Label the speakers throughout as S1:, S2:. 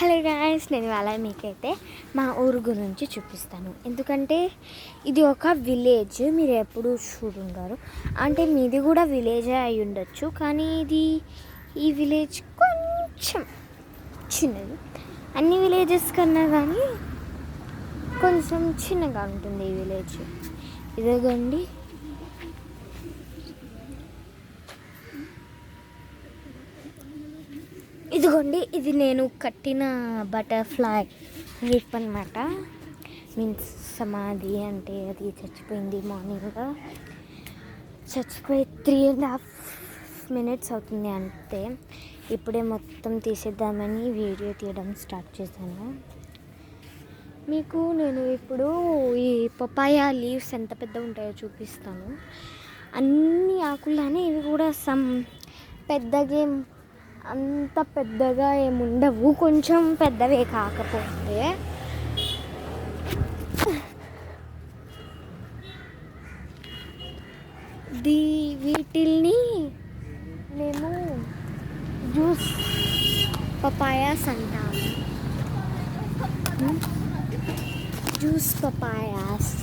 S1: Hello guys, నేను ఇవాళ మీకైతే మా ఊరు గురించి చూపిస్తాను. ఎందుకంటే ఇది ఒక విలేజ్. మీరు ఎప్పుడు చూడుంటారు, అంటే మీది కూడా విలేజే అయి ఉండొచ్చు. కానీ ఈ విలేజ్ కొంచెం చిన్నది. అన్ని విలేజెస్ కన్నా కానీ కొంచెం చిన్నగా ఉంటుంది ఈ విలేజ్. ఇదిగోండి, ఇది నేను కట్టిన బటర్ఫ్లై రిప్ అనమాట. మీన్స్ సమాధి. అంటే అది చచ్చిపోయింది మార్నింగ్గా. చచ్చిపోయి 3.5 minutes అవుతుంది అంతే. ఇప్పుడే మొత్తం తీసేద్దామని వీడియో తీయడం స్టార్ట్ చేశాను. మీకు నేను ఇప్పుడు ఈ పపాయ లీవ్స్ ఎంత పెద్ద ఉంటాయో చూపిస్తాను. అన్ని ఆకుల్లానే ఇవి కూడా పెద్దగా అంత పెద్దగా ఏముండవు, కొంచెం పెద్దవే. కాకపోతే వీటిల్ని మేము జ్యూస్ పపాయాస్ అంటాము. Juice papayas.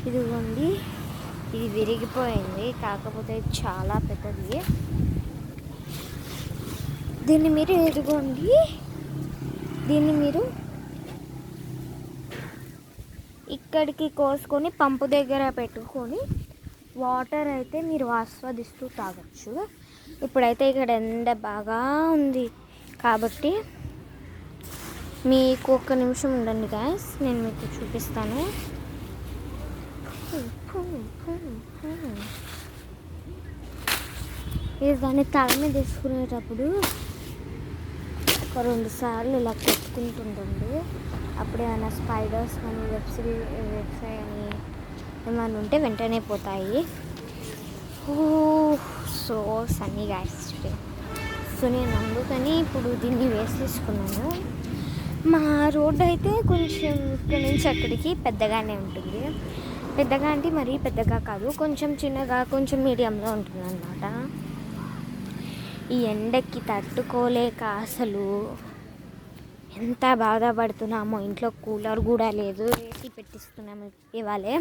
S1: ఇదిగోండి, ఇది విరిగిపోయింది, కాకపోతే చాలా పెద్దది. దీన్ని మీరు ఇక్కడికి కోసుకొని పంపు దగ్గర పెట్టుకొని వాటర్ అయితే మీరు ఆస్వాదిస్తూ తాగొచ్చు. ఇప్పుడైతే ఇక్కడ ఎండ బాగా ఉంది కాబట్టి మీకు ఒక్క నిమిషం ఉండండి గాయ్స్, నేను మీకు చూపిస్తాను. ఇది దాన్ని తల మీద తీసుకునేటప్పుడు ఒక 2 సార్లు ఇలా కొట్టుకుంటుంటుంది. అప్పుడు ఏమైనా స్పైడర్స్ కానీ వెబ్స్ అని ఏమైనా ఉంటే వెంటనే పోతాయి. So Sunny guys today. So నేను అందుకని ఇప్పుడు దీన్ని వేసేసుకున్నాను. మా రోడ్డు అయితే కొంచెం ఇక్కడ నుంచి అక్కడికి పెద్దగానే ఉంటుంది. పెద్దగా అంటే మరీ పెద్దగా కాదు, కొంచెం చిన్నగా, కొంచెం మీడియంలో ఉంటుంది అన్నమాట. ఈ ఎండకి తట్టుకోలేక అసలు ఎంత బాధపడుతున్నామో. ఇంట్లో కూలర్ కూడా లేదు, ఏసీ పెట్టిస్తున్నాము ఇవాళే.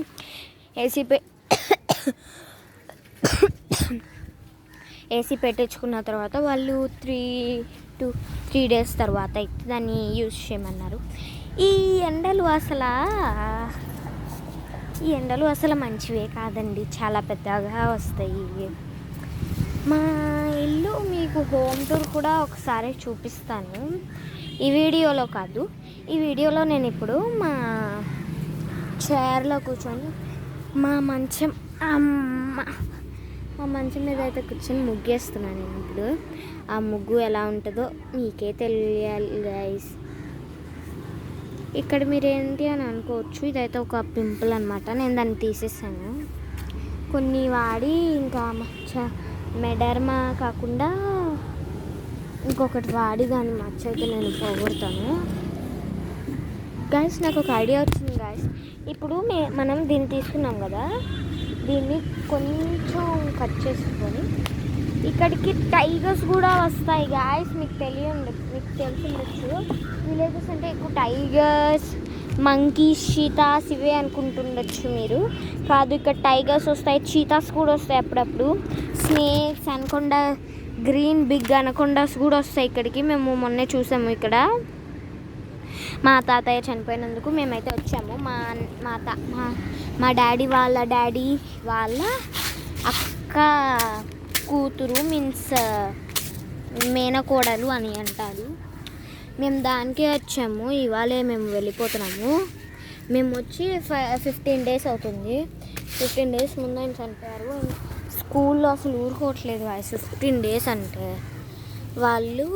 S1: ఏసీ పెట్టించుకున్న తర్వాత వాళ్ళు 3 days తర్వాత దాన్ని యూజ్ చేయమన్నారు. ఈ ఎండలు అసలు మంచివే కాదండి, చాలా పెద్దగా వస్తాయి. మా ఇల్లు మీకు హోమ్ టూర్ కూడా ఒకసారి చూపిస్తాను. ఈ వీడియోలో కాదు, ఈ వీడియోలో నేను ఇప్పుడు మా చైర్లో కూర్చొని మా మంచం మీద అయితే కూర్చొని ముగ్గేస్తున్నాను. నేను ఇప్పుడు ఆ ముగ్గు ఎలా ఉంటుందో మీకే తెలియాలి గైస్. ఇక్కడ మీరు ఏంటి అని అనుకోవచ్చు, ఇదైతే ఒక పింపుల్ అనమాట. నేను దాన్ని తీసేసాను. కొన్ని వాడి ఇంకా మెడర్మా కాకుండా ఇంకొకటి వాడి దాని మచ్చ అయితే నేను పోగొడతాను. గైస్, నాకు ఒక ఐడియా వచ్చింది గైస్. ఇప్పుడు మనం దీన్ని తీసుకున్నాం కదా, దీన్ని కొంచెం కట్ చేసుకొని ఇక్కడికి టైగర్స్ కూడా వస్తాయి గాయస్. మీకు తెలిసిండొచ్చు. విలేజెస్ అంటే ఎక్కువ టైగర్స్, మంకీస్, చీతాస్ ఇవే అనుకుంటుండొచ్చు మీరు. కాదు, ఇక్కడ టైగర్స్ వస్తాయి, చీతాస్ కూడా వస్తాయి అప్పుడప్పుడు. స్నేక్స్, అనకొండా, గ్రీన్ బిగ్ అనకొండాస్ కూడా వస్తాయి ఇక్కడికి. మేము మొన్నే చూసాము. ఇక్కడ మా తాతయ్య చనిపోయినందుకు మేమైతే వచ్చాము. మా డాడీ వాళ్ళ అక్క కూతురు, మీన్స్ మేనకోడలు అని అంటారు. మేము దానికే వచ్చాము. ఇవాళే మేము వెళ్ళిపోతున్నాము. మేము వచ్చి 15 days అవుతుంది. 15 days ముందు ఆయన చనిపోయారు. స్కూల్లో అసలు ఊరుకోవట్లేదు 15 days అంటే. వాళ్ళు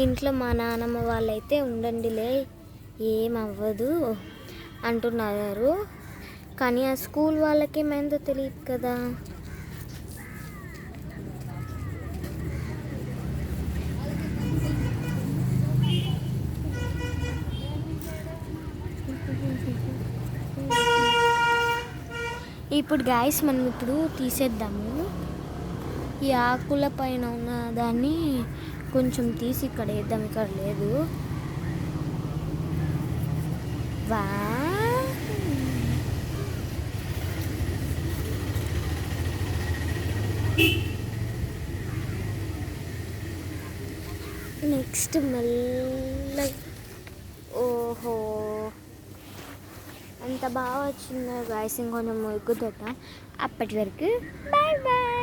S1: ఇంట్లో మా నాన్నమ్మ వాళ్ళైతే ఉండండిలే ఏమవ్వదు అంటున్నారు. కానీ ఆ స్కూల్ వాళ్ళకేమైందో తెలియదు కదా. ఇప్పుడు గాయస్ మనం ఇప్పుడు తీసేద్దాము. ఈ ఆకుల పైన ఉన్న దాన్ని కొంచెం తీసి ఇక్కడ వేద్దాం. ఇక్కడ లేదు. వా నెక్స్ట్ మెల్ల. ఓహో, అంత బాగా వచ్చిందో గాయస్. ఇంకొంచెం ముగ్గుతోట. అప్పటి వరకు బాయ్ బాయ్.